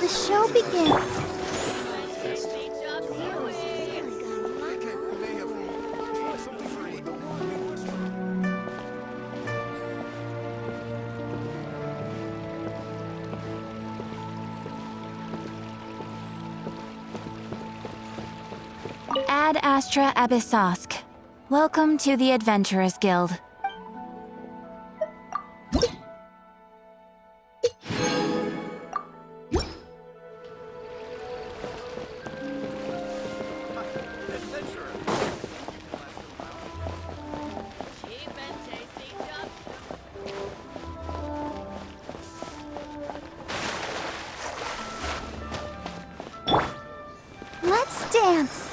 show begin? Ad Astra Abyssosk. Welcome to the Adventurers Guild. Let's dance.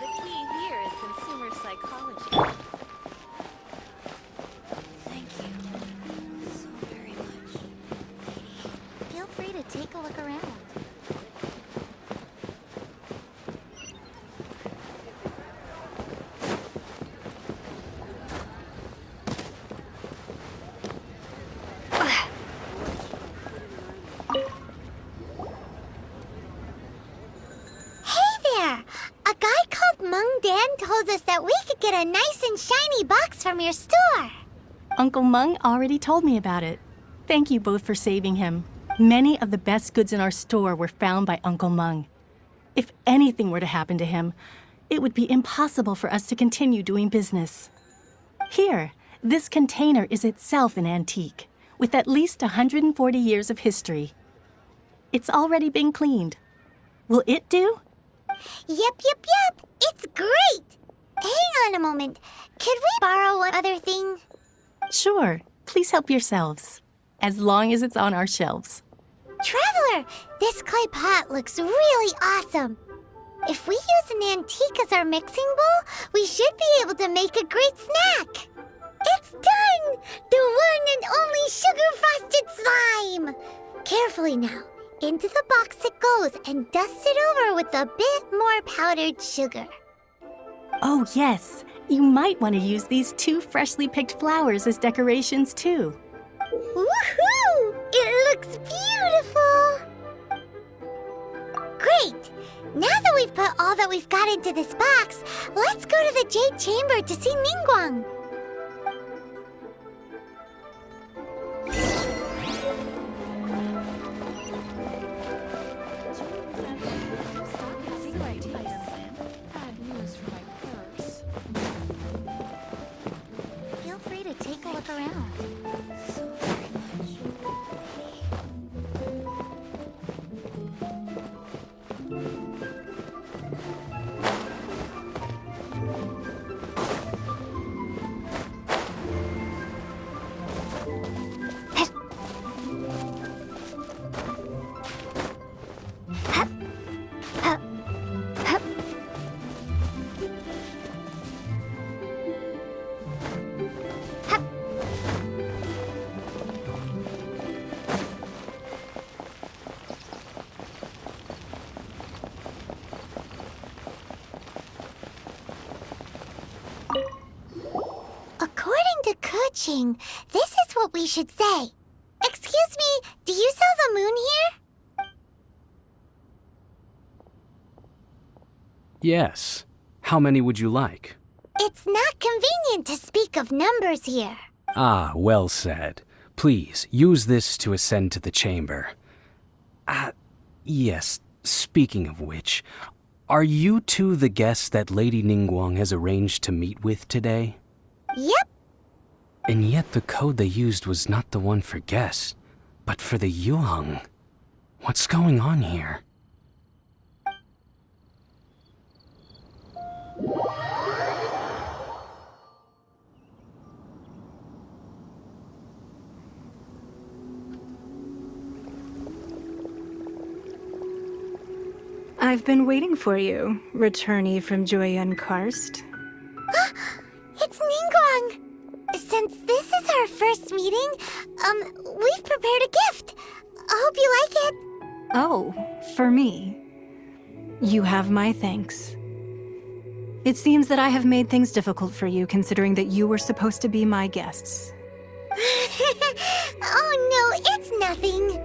The key here is consumer psychology. Thank you so very much. Feel free to take a look around. Told us that we could get a nice and shiny box from your store. Uncle Meng already told me about it. Thank you both for saving him. Many of the best goods in our store were found by Uncle Meng. If anything were to happen to him, it would be impossible for us to continue doing business. Here, this container is itself an antique, with at least 140 years of history. It's already been cleaned. Will it do? Yep. It's great. Hang on a moment. Could we borrow one other thing? Sure. Please help yourselves. As long as it's on our shelves. Traveler, this clay pot looks really awesome. If we use an antique as our mixing bowl, we should be able to make a great snack. It's done! The one and only sugar-frosted slime! Carefully now. Into the box it goes and dust it over with a bit more powdered sugar. Oh, yes. You might want to use these 2 freshly picked flowers as decorations, too. Woohoo! It looks beautiful! Great! Now that we've put all that we've got into this box, let's go to the Jade Chamber to see Ningguang. Feel free to take a look around. So very much. According to Kuching, this is what we should say. Excuse me, do you sell the moon here? Yes. How many would you like? It's not convenient to speak of numbers here. Ah, well said. Please, use this to ascend to the chamber. Yes, speaking of which, are you two the guests that Lady Ningguang has arranged to meet with today? Yep. And yet the code they used was not the one for guests, but for the yuan. What's going on here? I've been waiting for you, returnee from Joyun Karst. It's Ningguang! Since this is our first meeting, we've prepared a gift. I hope you like it. Oh, for me. You have my thanks. It seems that I have made things difficult for you, considering that you were supposed to be my guests. Oh no, it's nothing.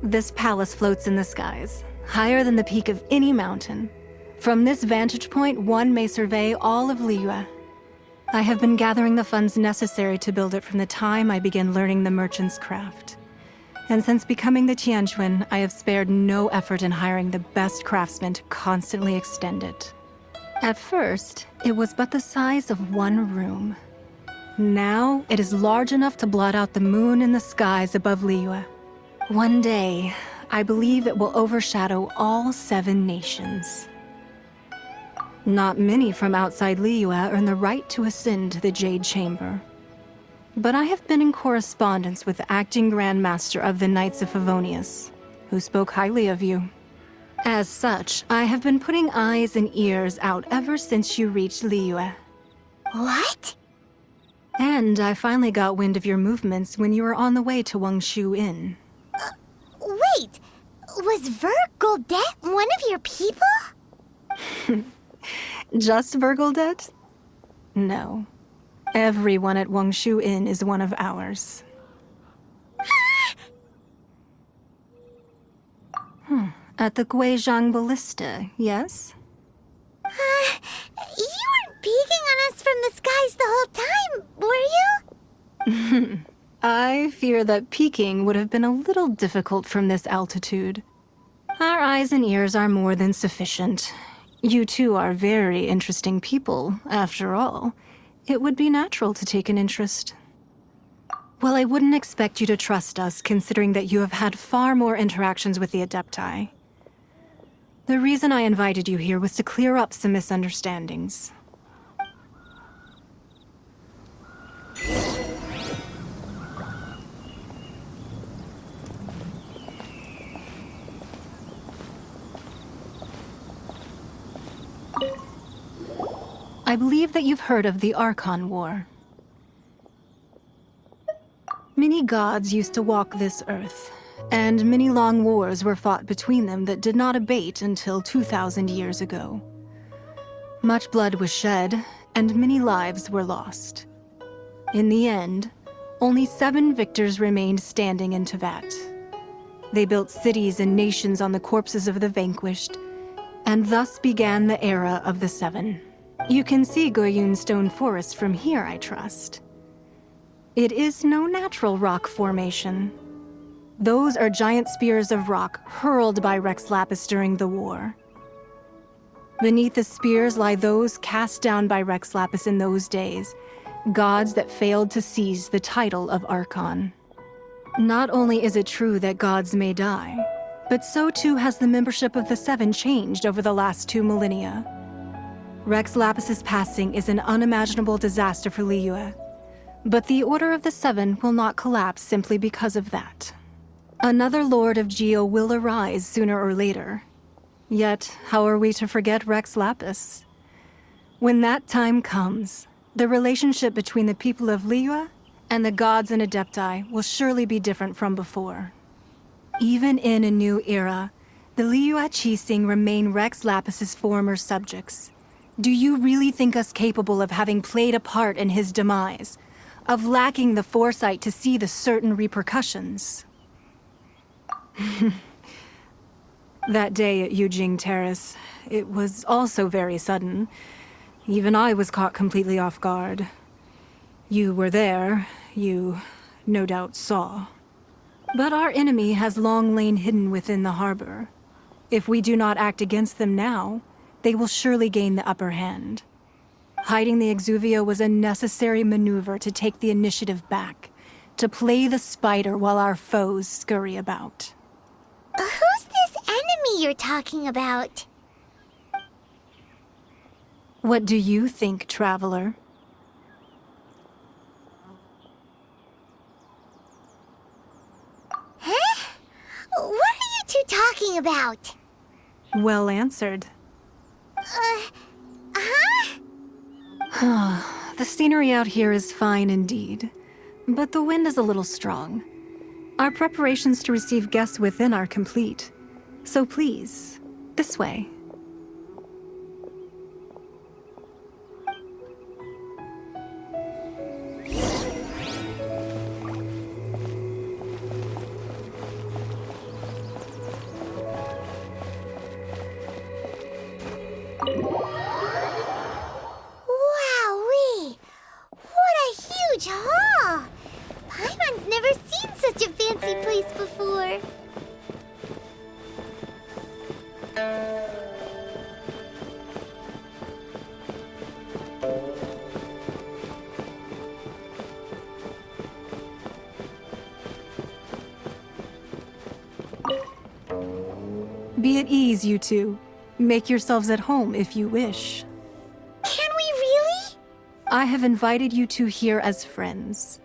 This palace floats in the skies, higher than the peak of any mountain. From this vantage point, one may survey all of Liyue. I have been gathering the funds necessary to build it from the time I began learning the merchant's craft. And since becoming the Tianquan, I have spared no effort in hiring the best craftsmen to constantly extend it. At first, it was but the size of one room. Now, it is large enough to blot out the moon in the skies above Liyue. One day, I believe it will overshadow all 7 nations. Not many from outside Liyue earn the right to ascend to the Jade Chamber. But I have been in correspondence with the acting Grand Master of the Knights of Favonius, who spoke highly of you. As such, I have been putting eyes and ears out ever since you reached Liyue. What? And I finally got wind of your movements when you were on the way to Wangshu Inn. Wait, was Vergoldet one of your people? Just Vergoldet? No. Everyone at Wangshu Inn is one of ours. At the Guizhang Ballista, yes? You weren't peeking on us from the skies the whole time, were you? I fear that peeking would have been a little difficult from this altitude. Our eyes and ears are more than sufficient. You two are very interesting people, after all. It would be natural to take an interest. Well, I wouldn't expect you to trust us, considering that you have had far more interactions with the Adepti. The reason I invited you here was to clear up some misunderstandings. I believe that you've heard of the Archon War. Many gods used to walk this earth, and many long wars were fought between them that did not abate until 2,000 years ago. Much blood was shed, and many lives were lost. In the end, only 7 victors remained standing in Tevat. They built cities and nations on the corpses of the vanquished, and thus began the era of the 7. You can see Goyun Stone Forest from here, I trust. It is no natural rock formation. Those are giant spears of rock hurled by Rex Lapis during the war. Beneath the spears lie those cast down by Rex Lapis in those days, gods that failed to seize the title of Archon. Not only is it true that gods may die, but so too has the membership of the 7 changed over the last 2 millennia. Rex Lapis's passing is an unimaginable disaster for Liyue, but the Order of the 7 will not collapse simply because of that. Another Lord of Geo will arise sooner or later. Yet, how are we to forget Rex Lapis? When that time comes, the relationship between the people of Liyue and the gods and Adepti will surely be different from before. Even in a new era, the Liyue Qixing remain Rex Lapis's former subjects. Do you really think us capable of having played a part in his demise? Of lacking the foresight to see the certain repercussions? That day at Yujing Terrace, it was also very sudden. Even I was caught completely off guard. You were there, you no doubt saw. But our enemy has long lain hidden within the harbor. If we do not act against them now, they will surely gain the upper hand. Hiding the Exuvio was a necessary maneuver to take the initiative back, to play the spider while our foes scurry about. Who's this enemy you're talking about? What do you think, traveler? Huh? What are you two talking about? Well answered. The scenery out here is fine indeed, but the wind is a little strong. Our preparations to receive guests within are complete. So please, this way. Wowee! What a huge hall! Paimon's never seen such a fancy place before. Be at ease, you two. Make yourselves at home if you wish. Can we really? I have invited you two here as friends.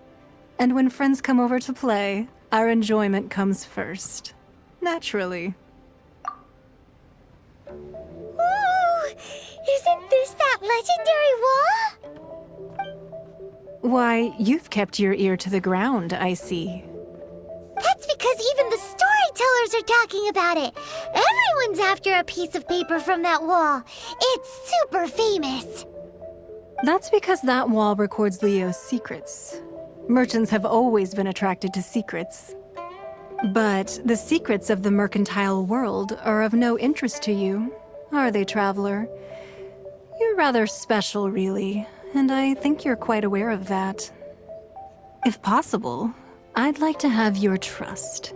And when friends come over to play, our enjoyment comes first. Naturally. Ooh! Isn't this that legendary wall? Why, you've kept your ear to the ground, I see. That's because even the storytellers are talking about it. Everyone's after a piece of paper from that wall. It's super famous. That's because that wall records Leo's secrets. Merchants have always been attracted to secrets. But the secrets of the mercantile world are of no interest to you, are they, traveler? You're rather special, really, and I think you're quite aware of that. If possible, I'd like to have your trust.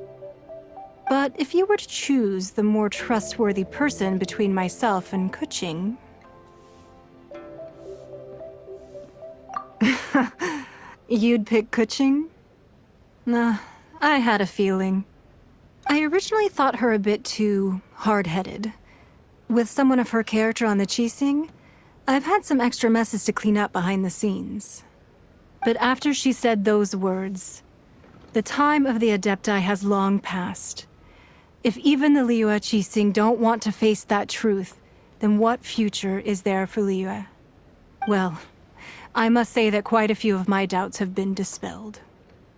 But if you were to choose the more trustworthy person between myself and Kuching... You'd pick Kuching? Nah, I had a feeling. I originally thought her a bit too hard-headed. With someone of her character on the Qixing, I've had some extra messes to clean up behind the scenes. But after she said those words, the time of the Adepti has long passed. If even the Liyue Qixing don't want to face that truth, then what future is there for Liyue? Well, I must say that quite a few of my doubts have been dispelled.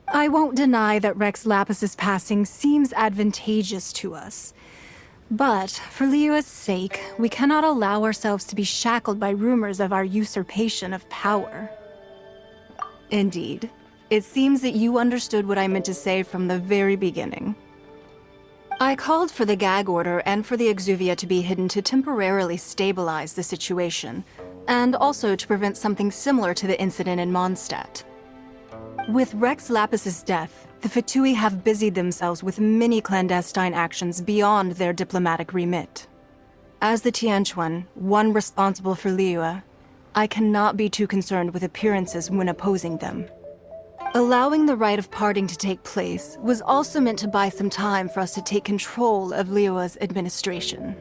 I won't deny that Rex Lapis's passing seems advantageous to us. But for Liyue's sake, we cannot allow ourselves to be shackled by rumors of our usurpation of power. Indeed. It seems that you understood what I meant to say from the very beginning. I called for the gag order and for the exuvia to be hidden to temporarily stabilize the situation, and also to prevent something similar to the incident in Mondstadt. With Rex Lapis's death, the Fatui have busied themselves with many clandestine actions beyond their diplomatic remit. As the Tianquan, one responsible for Liyue, I cannot be too concerned with appearances when opposing them. Allowing the rite of parting to take place was also meant to buy some time for us to take control of Liyue's administration.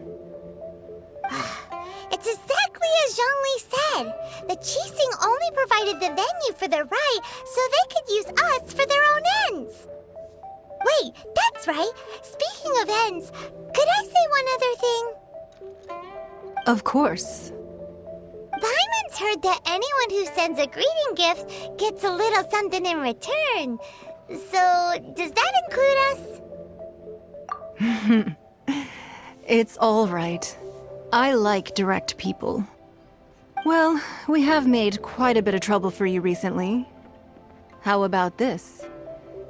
It's exactly as Zhongli said. The Qixing only provided the venue for the rite so they could use us for their own ends. Wait, that's right. Speaking of ends, could I say one other thing? Of course. Paimon's heard that anyone who sends a greeting gift gets a little something in return. So, does that include us? It's all right. I like direct people. Well, we have made quite a bit of trouble for you recently. How about this?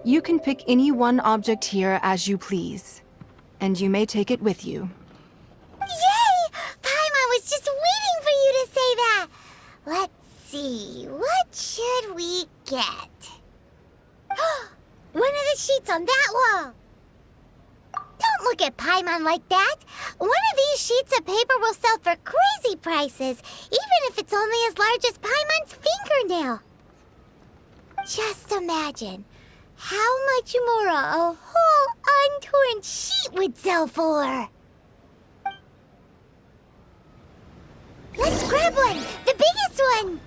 You can pick any one object here as you please, and you may take it with you. Yay! Paimon was just waiting for you to say that. Let's see, what should we get? One of the sheets on that wall. Don't look at Paimon like that. One of these sheets of paper will sell for crazy prices, even if it's only as large as Paimon's fingernail. Just imagine how much more a whole untorn sheet would sell for. Let's grab one, the biggest one.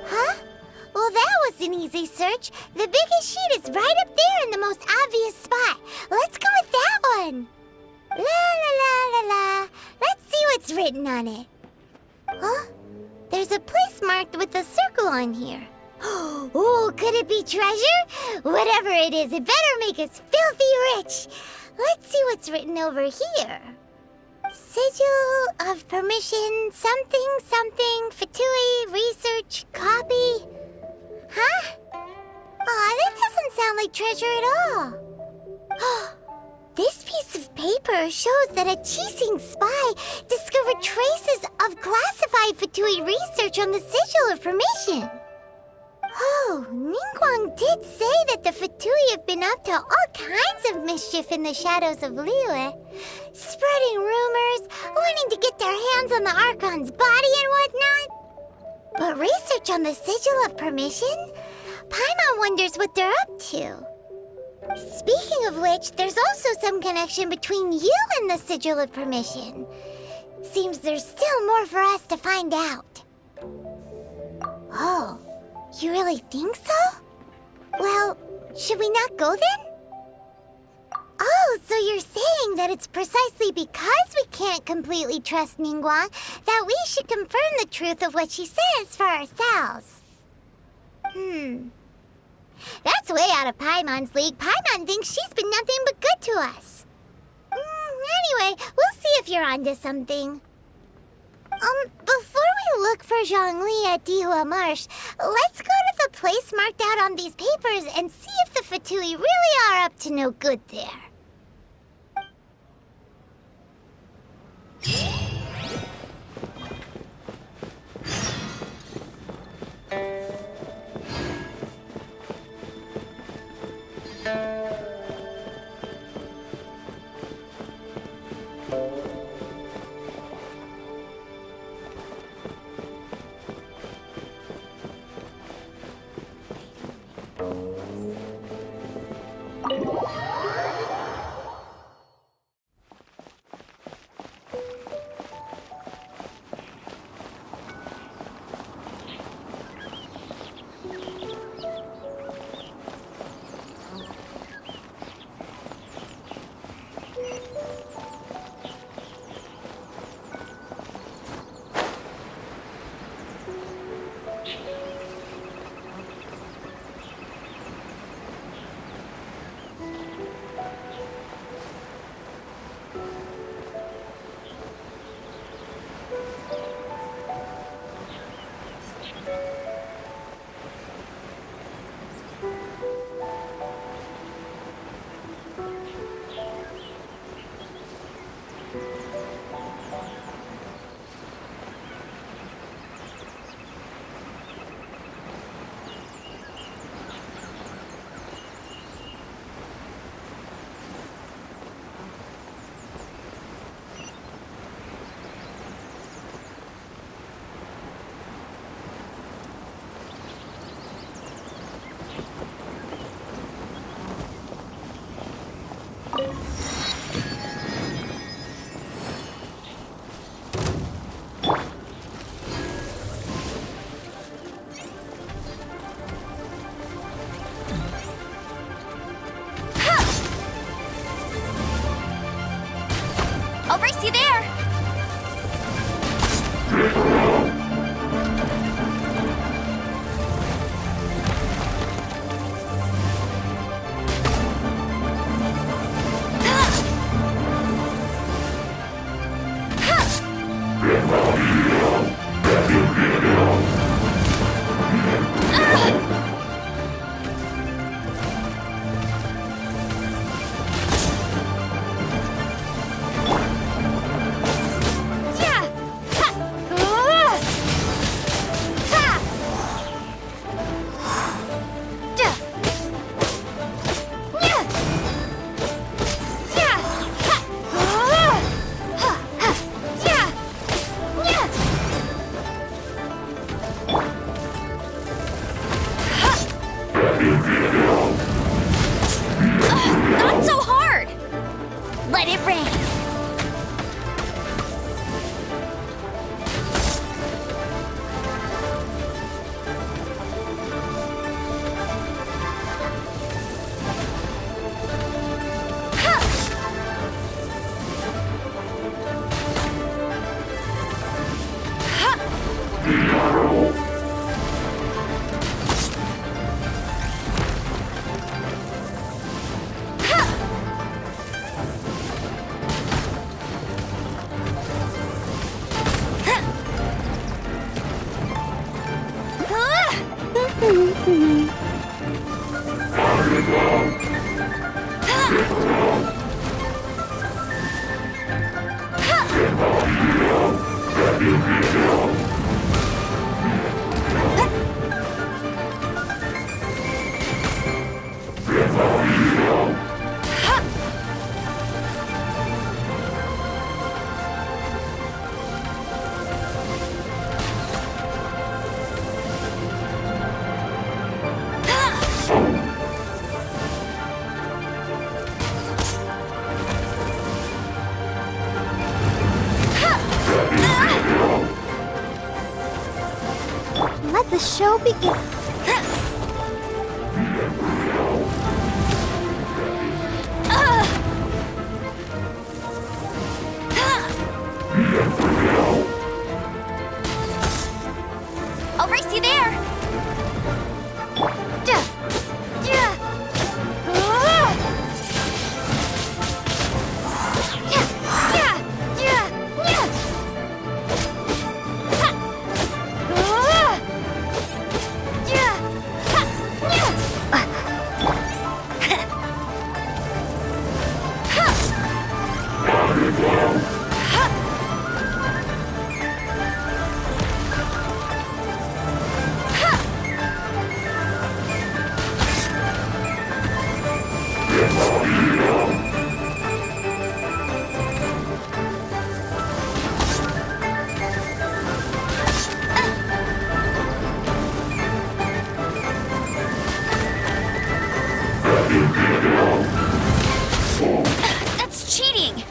Huh? Well, that was an easy search. The biggest sheet is right up there in the most obvious spot. Let's go with that one. La la la la la. Let's see what's written on it. Huh? There's a place marked with a on here? Oh, could it be treasure? Whatever it is, it better make us filthy rich. Let's see what's written over here. Sigil of permission, something, something, Fatui, research, copy. Huh? Aw, that doesn't sound like treasure at all. This piece of paper shows that a Qixing spy discovered traces of classified Fatui research on the Sigil of Permission. Oh, Ningguang did say that the Fatui have been up to all kinds of mischief in the shadows of Liyue, spreading rumors, wanting to get their hands on the Archon's body and whatnot. But research on the Sigil of Permission? Paimon wonders what they're up to. Speaking of which, there's also some connection between you and the Sigil of Permission. Seems there's still more for us to find out. Oh. You really think so? Well, should we not go then? Oh, so you're saying that it's precisely because we can't completely trust Ningguang that we should confirm the truth of what she says for ourselves. That's way out of Paimon's league. Paimon thinks she's been nothing but good to us. Anyway, we'll see if you're onto something. Before we look for Zhongli at Dihua Marsh, let's go to the place marked out on these papers and see if the Fatui really are up to no good there. I'll race you there! show begins. I'll race you there! That's cheating!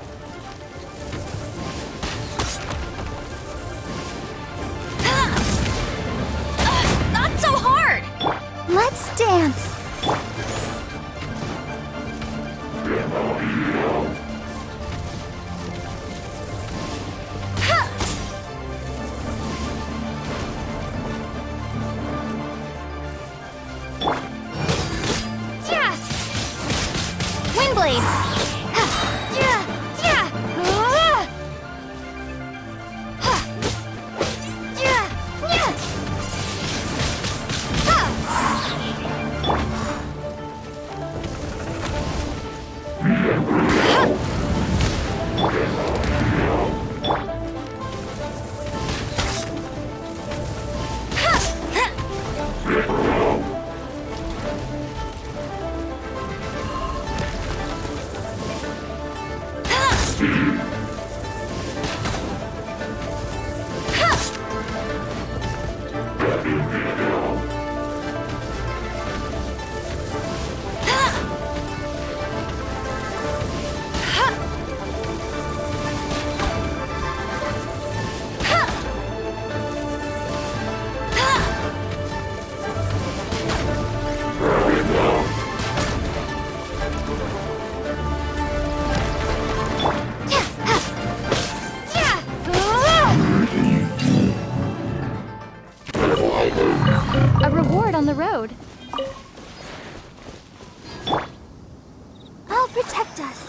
Not so hard! Let's dance. Windblade! A reward on the road. I'll protect us.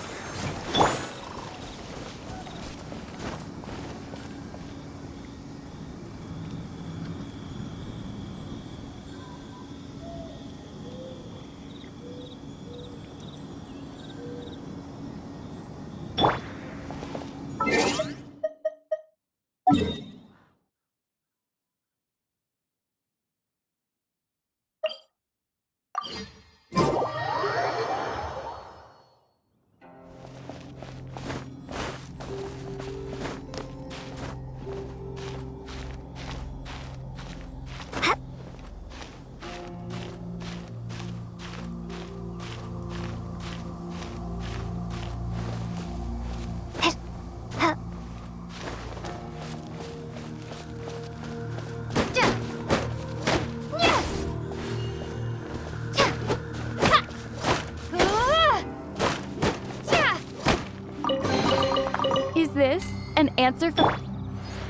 Is this an answer for...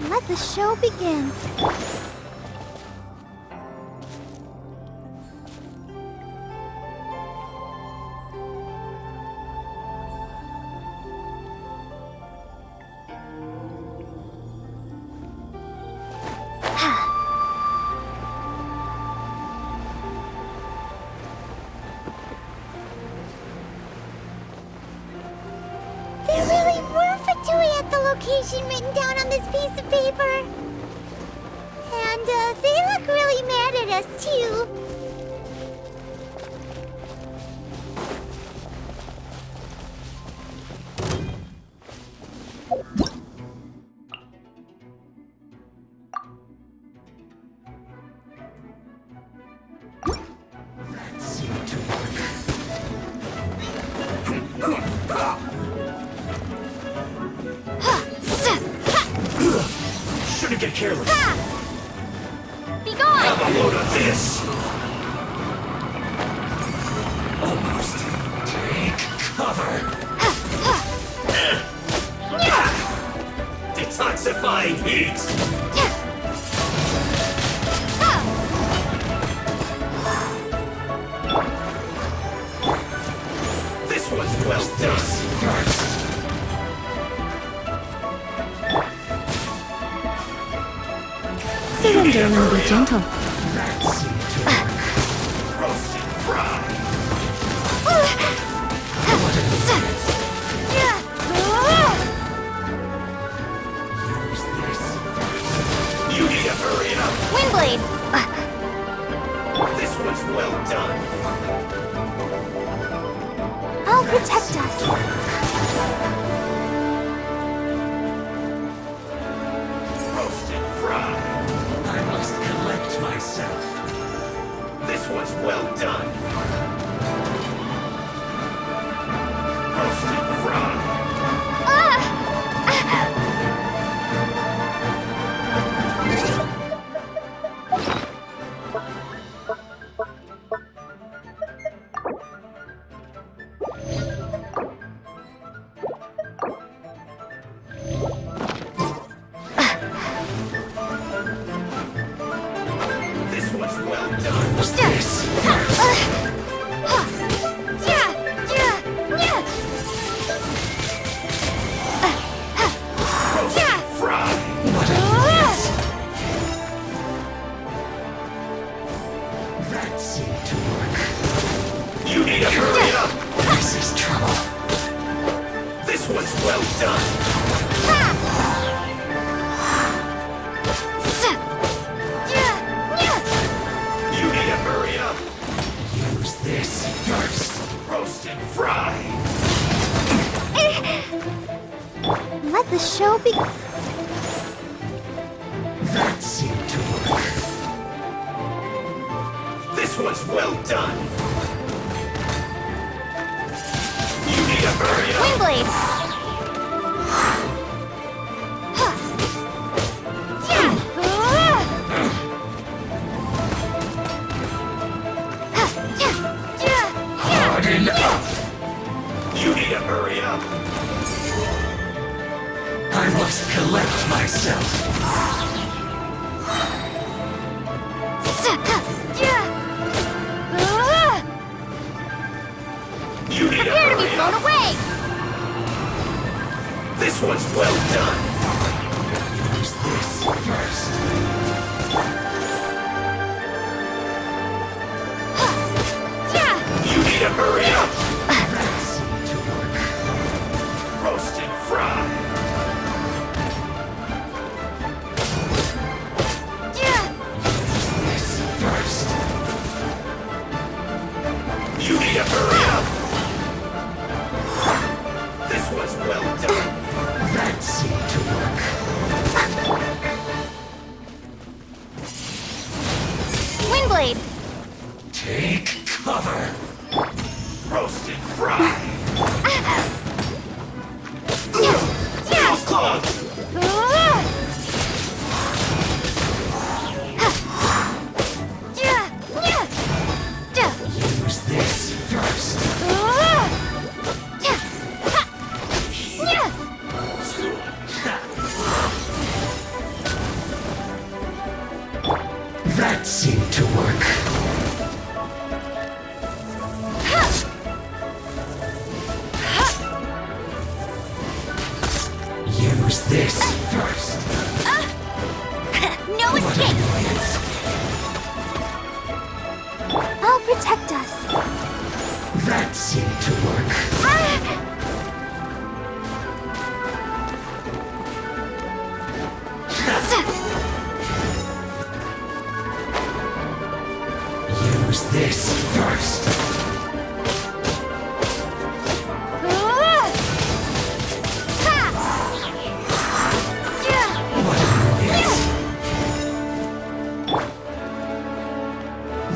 Let the show begin. There really were Fatui at the location written down on this piece of paper. And they look really mad at us, too. Shouldn't get careless. Be gone! Have a load of this! Almost. Take cover. Detoxifying heat! This one's well done. First. Surrender and be gentle. Roast and fry. You need to hurry up. Windblade! This one's well done. I'll protect us. Roast and fry. I must collect myself. This one's well done. Roast and fry. This one's well done. This roast and fry. What a mess. That seemed to work. You need to hurry up. This is trouble. This one's well done. You need to hurry up. Use this first. Roast and fry. Let the show be. That seemed to work. This one's well done. You need to hurry up. Windblade! Harden up. You need to hurry up. I must collect myself. You need to Prepare to be hurry blown up. away! This one's well done. Use this first. You need to hurry up. That seemed to work. Roast and fry. This first. You need to hurry up. This was well done. That seemed to work. Windblade! Take cover. Roast and fry. Nails clogged. Use this first. That seemed to work. Use this first. No escape! I'll protect us. That seemed to work. Use this first. What a mess.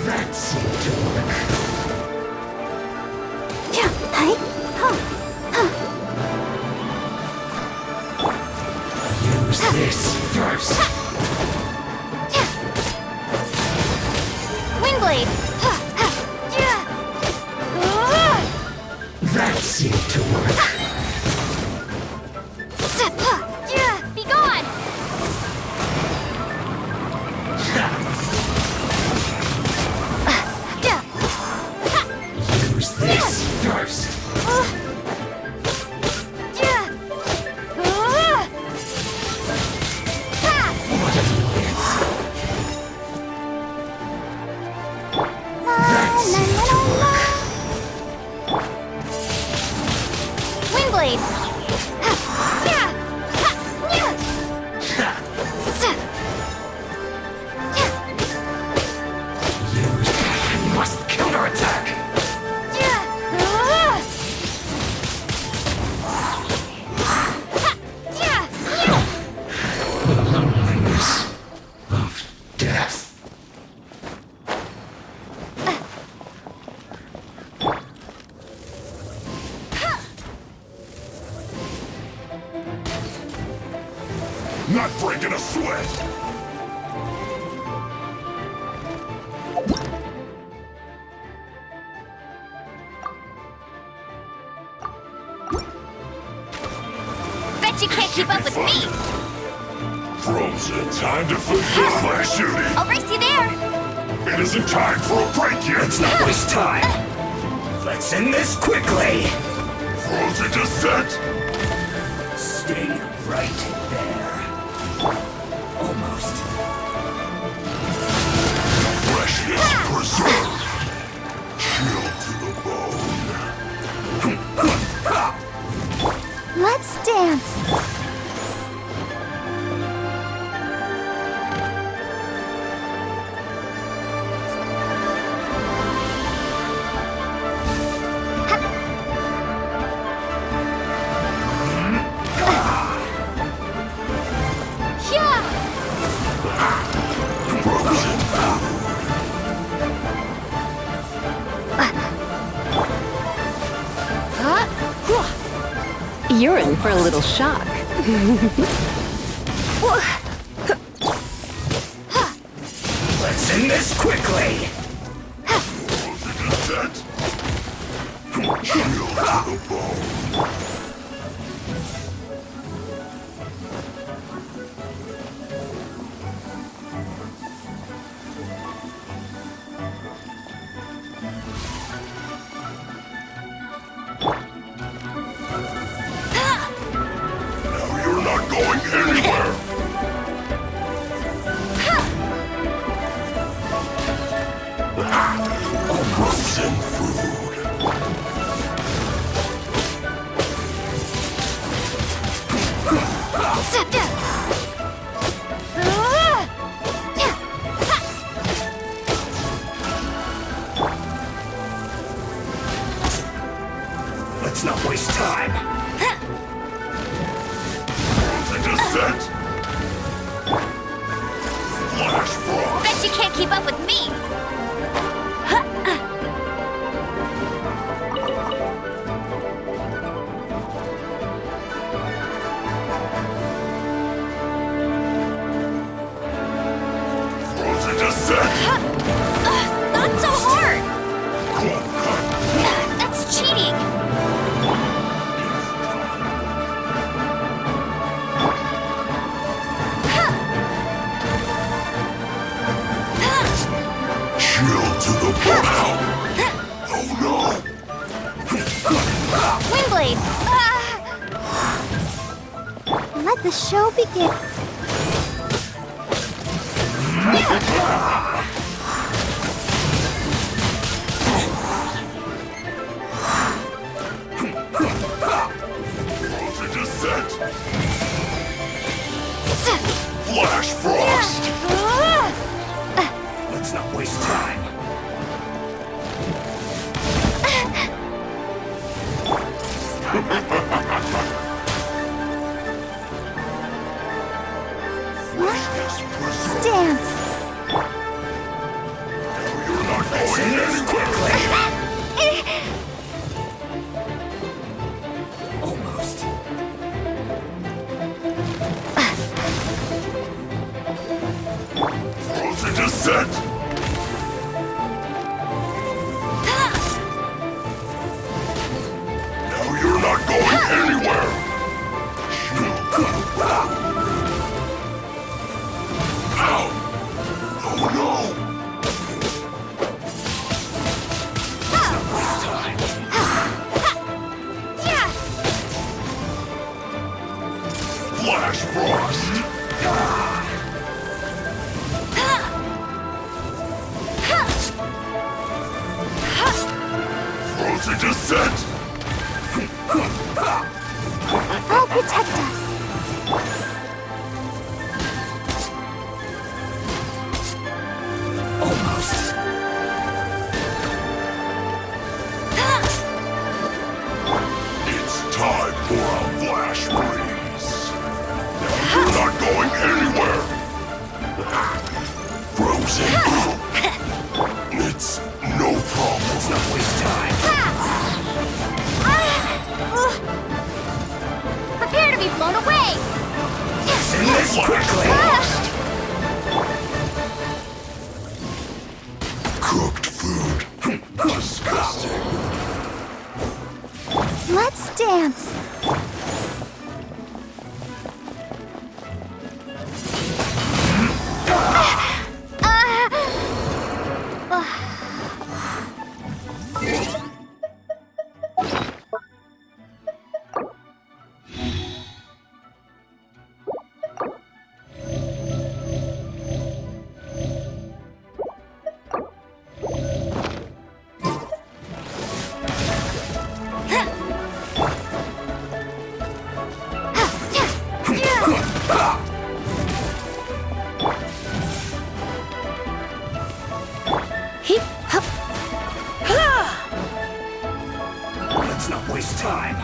That seemed to work. Use this first. That seemed to work. Be gone! Use this first. What an annoyance. That seemed to work. Windblade! You must counterattack. Loneliness of death. Not breaking a sweat. Bet you can't keep up with me! Frozen, time to fulfill my shooting. I'll race you there! It isn't time for a break yet. Let's not waste time. Let's end this quickly. Frozen to set. Stay right there. Almost. Freshness preserved. Chill to the bone. Let's dance! You're in for a little shock. Let's end this quickly. Chill to the bone. Now you're not going anywhere. Frozen food. Let's not waste time. Frozen to set. Flash frost. Bet you can't keep up with me! Frozen to set. Not so hard! Cold cut. That's cheating! Chill to the bone. Oh no. Windblade! Let the show begin. Frozen to set. Flash frost. Let's not waste time. Freshness preserved. Dance! You're not going this quickly. Almost. Frozen to set. anywhere! Ow! Oh no! Flash Frost! Frozen Descent! I'll protect us. Almost. It's time for a flash freeze. You're not going anywhere. Frozen. It's no problem. Let's not waste time. Prepare to be blown away. Send this quickly. Cooked food. Disgusting. Let's dance. Let's not waste time.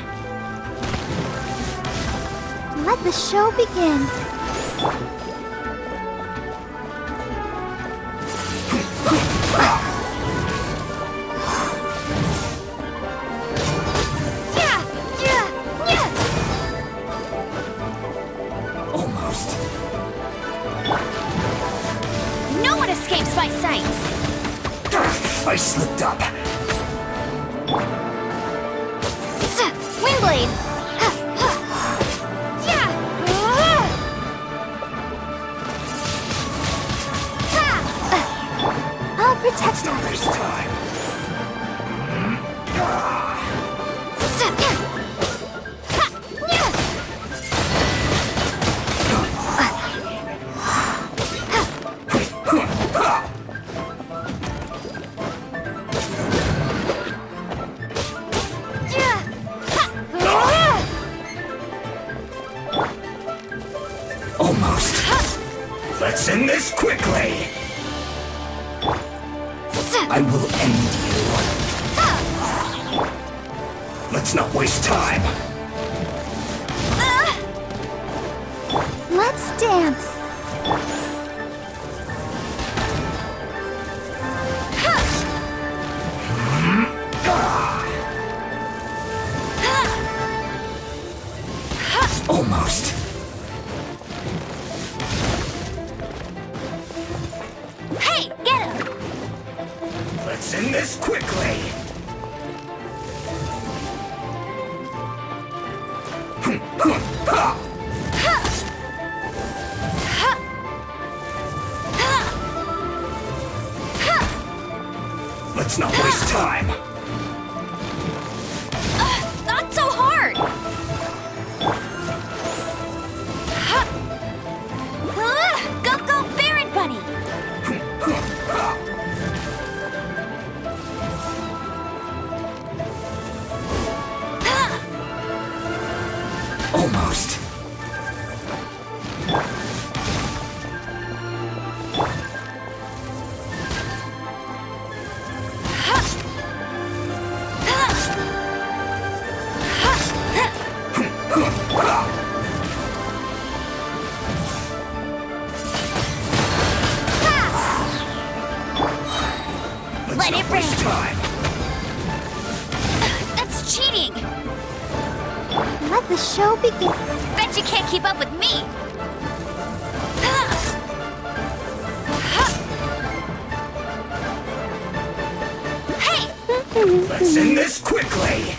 Let the show begin. Almost. No one escapes my sights! I slipped up. Windblade. I'll protect us. Waste time. Almost. Let's end this quickly. I will end you. Let's not waste time. Let's dance. Almost. Hey, get him! Let's end this quickly. Let's not waste time. Not so hard! Go, go, Baron Bunny! Almost. Let it rain! Time. That's cheating! Let the show begin. Bet you can't keep up with me! Hey! Let's end this quickly.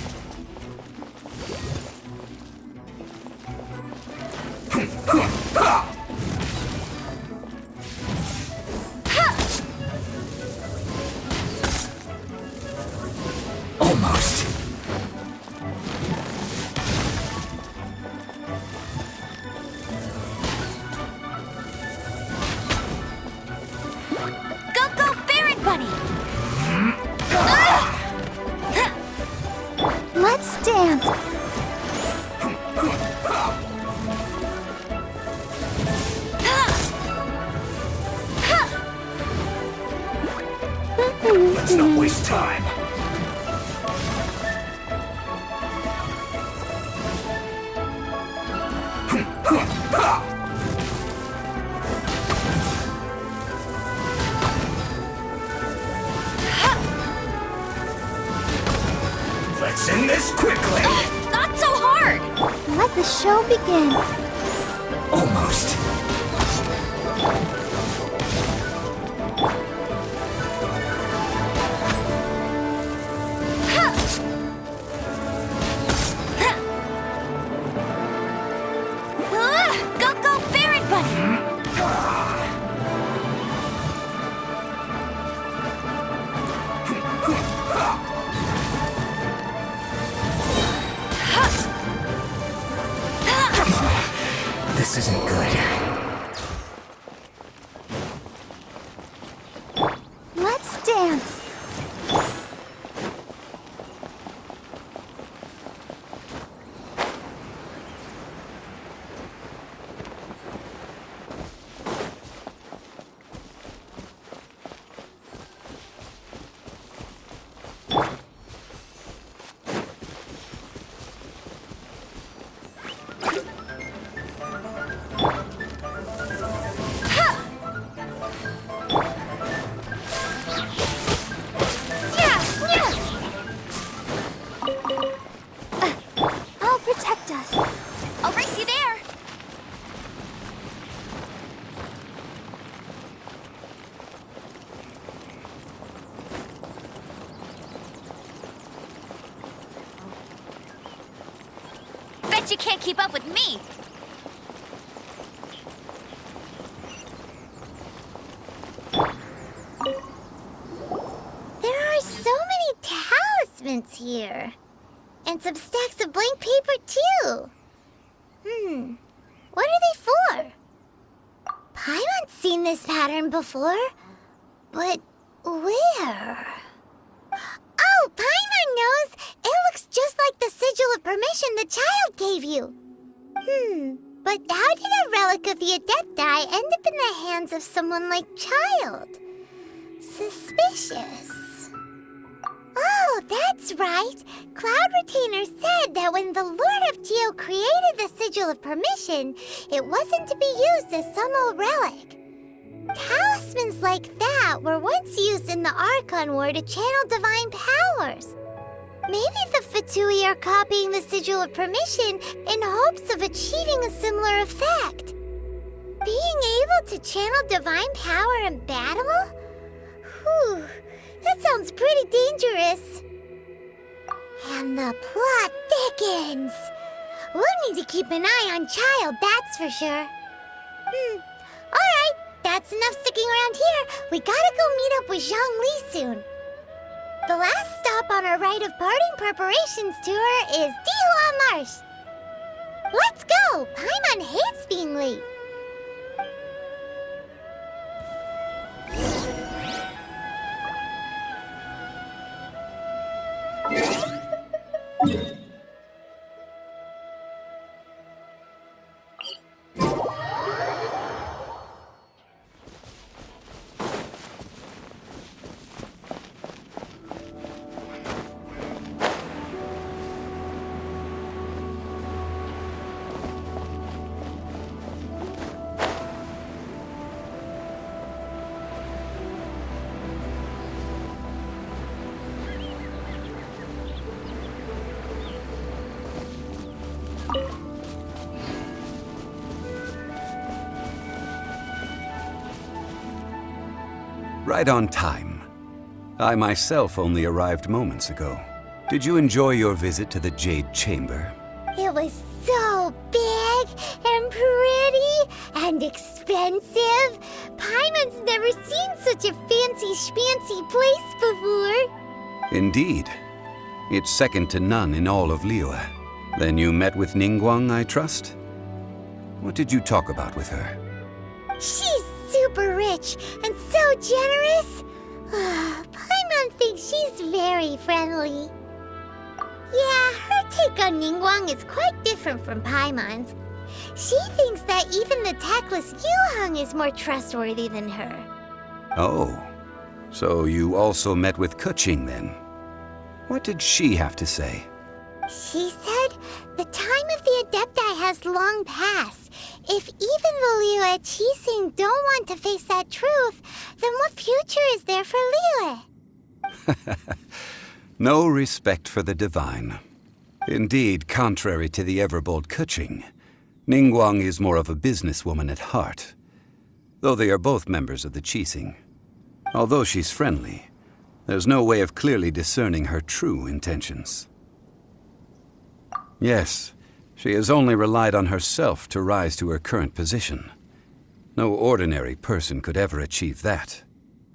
Let's dance! Let's not waste time. Let's end this quickly. Not so hard! Let the show begin. Almost. Go, go, Baron Bunny! This isn't good. Let's dance. I'll protect us. I'll race you there! Bet you can't keep up with me! There are so many talismans here. And some stacks of blank paper, too. What are they for? Paimon's seen this pattern before. But where? Oh, Paimon knows! It looks just like the sigil of permission the child gave you. But how did a relic of the Adepti end up in the hands of someone like Child? Suspicious. Oh, that's right. Cloud Retainer said that when the Lord of Geo created the Sigil of Permission, it wasn't to be used as some old relic. Talismans like that were once used in the Archon War to channel divine powers. Maybe the Fatui are copying the Sigil of Permission in hopes of achieving a similar effect. Being able to channel divine power in battle? Whew, that sounds pretty dangerous. And the plot thickens. We'll need to keep an eye on Child, that's for sure. Alright, that's enough sticking around here. We gotta go meet up with Zhongli soon. The last stop on our rite of parting preparations tour is Dihua Marsh. Let's go! Paimon hates being late. Right on time. I myself only arrived moments ago. Did you enjoy your visit to the Jade Chamber? It was so big and pretty and expensive. Paimon's never seen such a fancy schmancy place before. Indeed. It's second to none in all of Liyue. Then you met with Ningguang, I trust? What did you talk about with her? She's super rich and so generous. Paimon thinks she's very friendly. Yeah, take on Ningguang is quite different from Paimon's. She thinks that even the tactless Yuheng is more trustworthy than her. Oh, so you also met with Keqing then? What did she have to say? She said the time of the Adepti has long passed. If even the Liyue Qixing don't want to face that truth, then what future is there for Liyue? No respect for the divine. Indeed, contrary to the ever-bold Keqing, Ningguang is more of a businesswoman at heart, though they are both members of the Qixing. Although she's friendly, there's no way of clearly discerning her true intentions. Yes, she has only relied on herself to rise to her current position. No ordinary person could ever achieve that.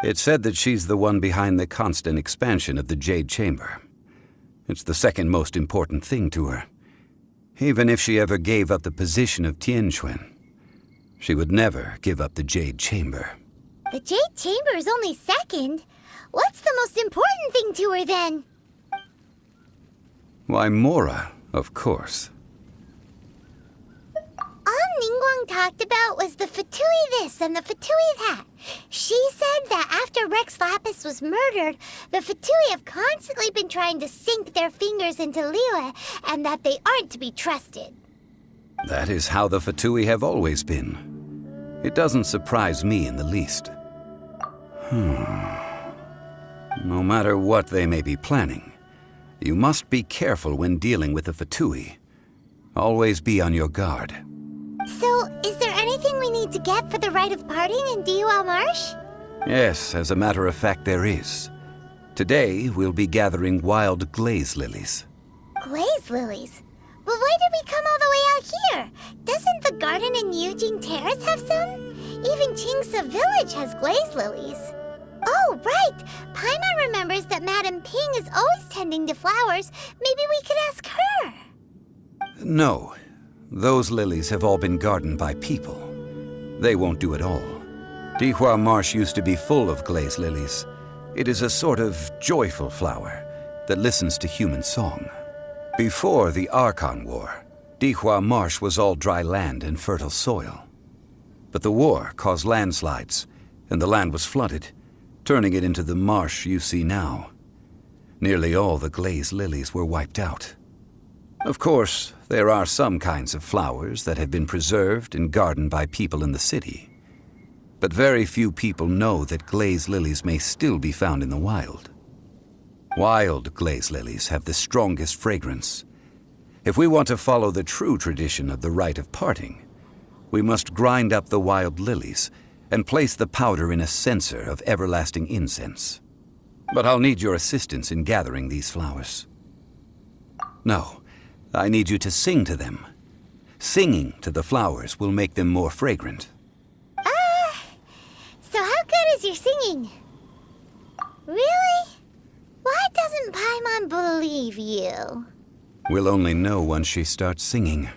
It's said that she's the one behind the constant expansion of the Jade Chamber. It's the second most important thing to her. Even if she ever gave up the position of Tianquan, she would never give up the Jade Chamber. The Jade Chamber is only second. What's the most important thing to her then? Why, Mora, of course. All Ningguang talked about was the Fatui this and the Fatui that. She said that after Rex Lapis was murdered, the Fatui have constantly been trying to sink their fingers into Liyue, and that they aren't to be trusted. That is how the Fatui have always been. It doesn't surprise me in the least. No matter what they may be planning, you must be careful when dealing with the Fatui. Always be on your guard. So, is there anything we need to get for the rite of parting in Dihua Marsh? Yes, as a matter of fact, there is. Today, we'll be gathering wild glaze lilies. Glaze lilies? But why did we come all the way out here? Doesn't the garden in Yujing Terrace have some? Even Qingce Village has glaze lilies. Oh, right! Paimon remembers that Madame Ping is always tending to flowers. Maybe we could ask her. No. Those lilies have all been gardened by people. They won't do it all. Dihua Marsh used to be full of glaze lilies. It is a sort of joyful flower that listens to human song. Before the Archon War, Dihua Marsh was all dry land and fertile soil. But the war caused landslides, and the land was flooded, turning it into the marsh you see now. Nearly all the glaze lilies were wiped out. Of course, there are some kinds of flowers that have been preserved and gardened by people in the city. But very few people know that glaze lilies may still be found in the wild. Wild glaze lilies have the strongest fragrance. If we want to follow the true tradition of the rite of parting, we must grind up the wild lilies and place the powder in a censer of everlasting incense. But I'll need your assistance in gathering these flowers. No, I need you to sing to them. Singing to the flowers will make them more fragrant. So how good is your singing? Really? Why doesn't Paimon believe you? We'll only know once she starts singing.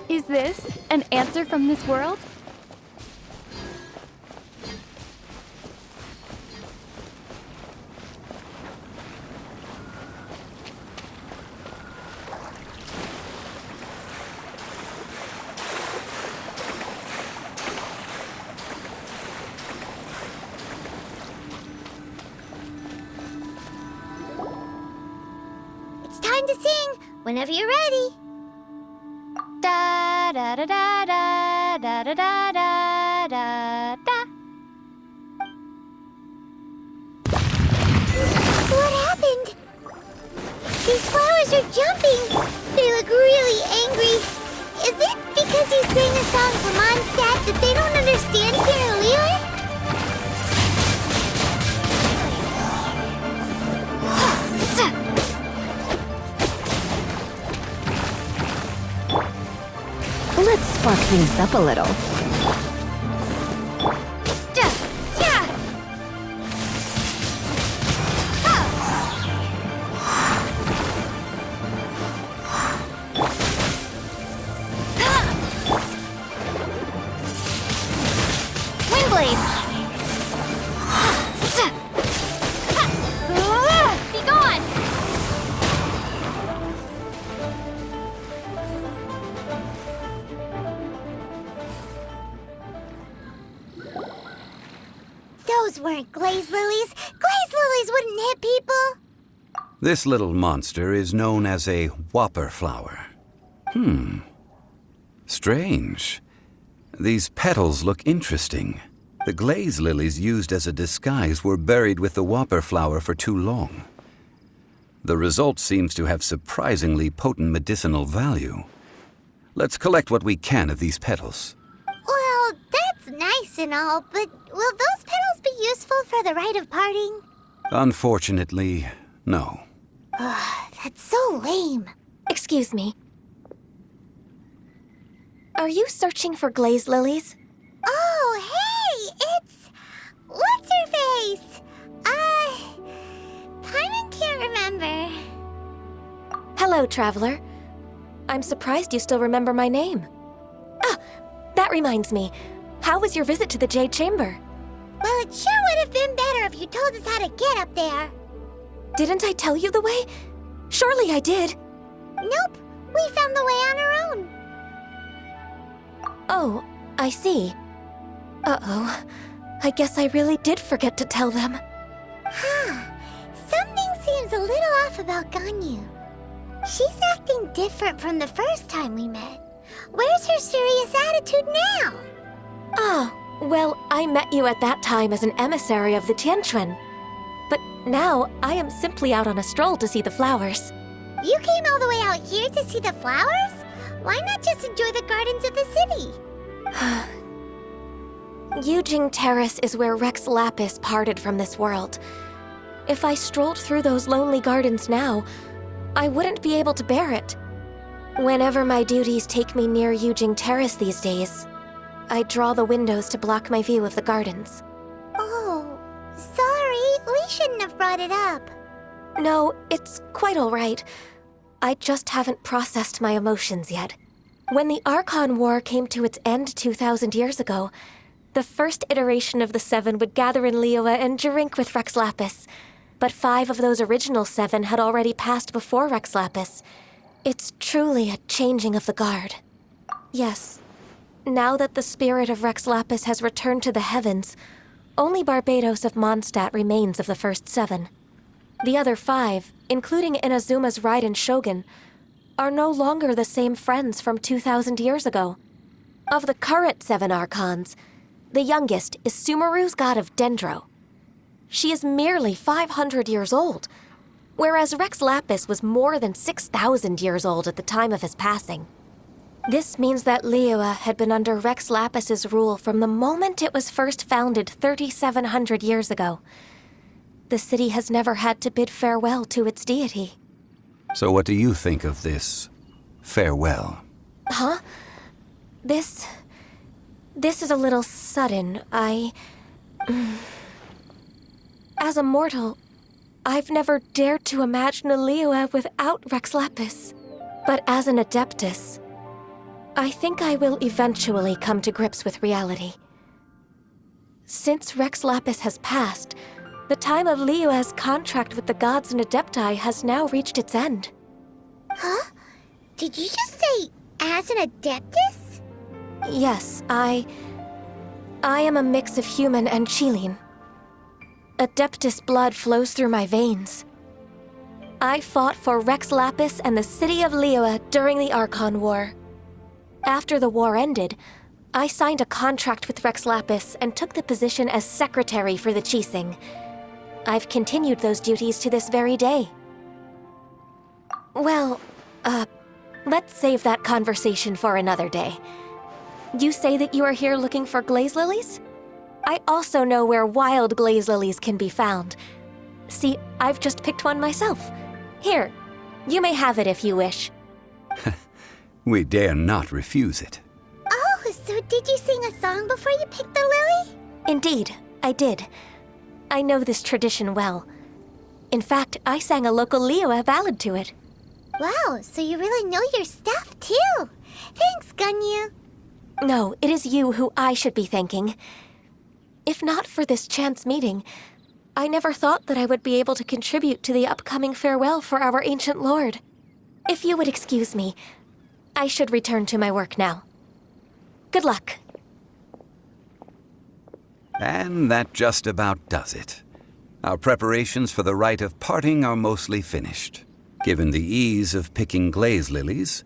Is this an answer from this world? It's time to sing, whenever you're ready. Da da da da da da da da da da da. What happened? These flowers are jumping. They look really angry. Is it because you sang a song for Mon's spark things up a little. Those weren't glaze lilies. Glaze lilies wouldn't hit people. This little monster is known as a whopper flower. Strange. These petals look interesting. The glaze lilies used as a disguise were buried with the whopper flower for too long. The result seems to have surprisingly potent medicinal value. Let's collect what we can of these petals. Well, that's nice and all, but will those petals be useful for the rite of parting? Unfortunately, no. That's so lame. Excuse me. Are you searching for glaze lilies? Oh, hey! It's... What's-her-face? Paimon can't remember. Hello, traveler. I'm surprised you still remember my name. Ah, that reminds me. How was your visit to the Jade Chamber? Well, it sure would have been better if you told us how to get up there. Didn't I tell you the way? Surely I did. Nope, we found the way on our own. Oh, I see. Uh-oh. I guess I really did forget to tell them. Something seems a little off about Ganyu. She's acting different from the first time we met. Where's her serious attitude now? Ah, well, I met you at that time as an emissary of the Tianquan. But now, I am simply out on a stroll to see the flowers. You came all the way out here to see the flowers? Why not just enjoy the gardens of the city? Yujing Terrace is where Rex Lapis parted from this world. If I strolled through those lonely gardens now, I wouldn't be able to bear it. Whenever my duties take me near Yujing Terrace these days, I draw the windows to block my view of the gardens. Oh, sorry, we shouldn't have brought it up. No, it's quite all right. I just haven't processed my emotions yet. When the Archon War came to its end 2,000 years ago, the first iteration of the Seven would gather in Liyue and drink with Rex Lapis. But 5 of those original 7 had already passed before Rex Lapis. It's truly a changing of the guard. Yes, now that the spirit of Rex Lapis has returned to the heavens, only Barbados of Mondstadt remains of the first 7. The other 5, including Inazuma's Raiden Shogun, are no longer the same friends from 2,000 years ago. Of the current 7 Archons, the youngest is Sumeru's god of Dendro. She is merely 500 years old, whereas Rex Lapis was more than 6,000 years old at the time of his passing. This means that Liyue had been under Rex Lapis's rule from the moment it was first founded 3,700 years ago. The city has never had to bid farewell to its deity. So what do you think of this farewell? Huh? This is a little sudden. As a mortal, I've never dared to imagine a Liyue without Rex Lapis. But as an Adeptus, I think I will eventually come to grips with reality. Since Rex Lapis has passed, the time of Liyue's contract with the gods and Adepti has now reached its end. Huh? Did you just say, as an Adeptus? Yes, I am a mix of human and Qilin. Adeptus blood flows through my veins. I fought for Rex Lapis and the city of Liyue during the Archon War. After the war ended, I signed a contract with Rex Lapis and took the position as secretary for the Qixing. I've continued those duties to this very day. Well, let's save that conversation for another day. You say that you are here looking for glaze lilies? I also know where wild glaze lilies can be found. See, I've just picked one myself. Here, you may have it if you wish. We dare not refuse it. So did you sing a song before you picked the lily? Indeed, I did. I know this tradition well. In fact, I sang a local Liyue ballad to it. Wow, so you really know your stuff, too. Thanks, Ganyu. No, it is you who I should be thanking. If not for this chance meeting, I never thought that I would be able to contribute to the upcoming farewell for our ancient lord. If you would excuse me, I should return to my work now. Good luck. And that just about does it. Our preparations for the rite of parting are mostly finished. Given the ease of picking glaze lilies,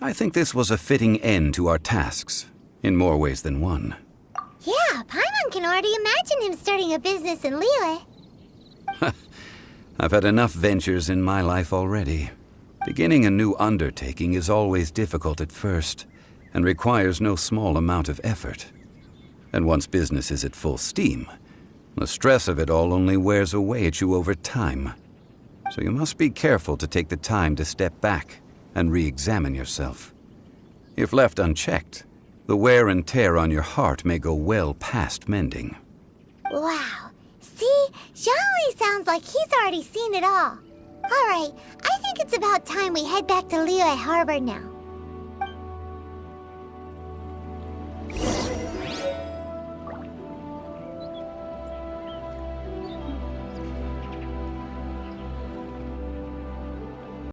I think this was a fitting end to our tasks, in more ways than one. Yeah, Paimon can already imagine him starting a business in Liyue. I've had enough ventures in my life already. Beginning a new undertaking is always difficult at first, and requires no small amount of effort. And once business is at full steam, the stress of it all only wears away at you over time. So you must be careful to take the time to step back and re-examine yourself. If left unchecked, the wear and tear on your heart may go well past mending. Wow. See? Zhongli sounds like he's already seen it all. Alright, I think it's about time we head back to Liyue Harbor now.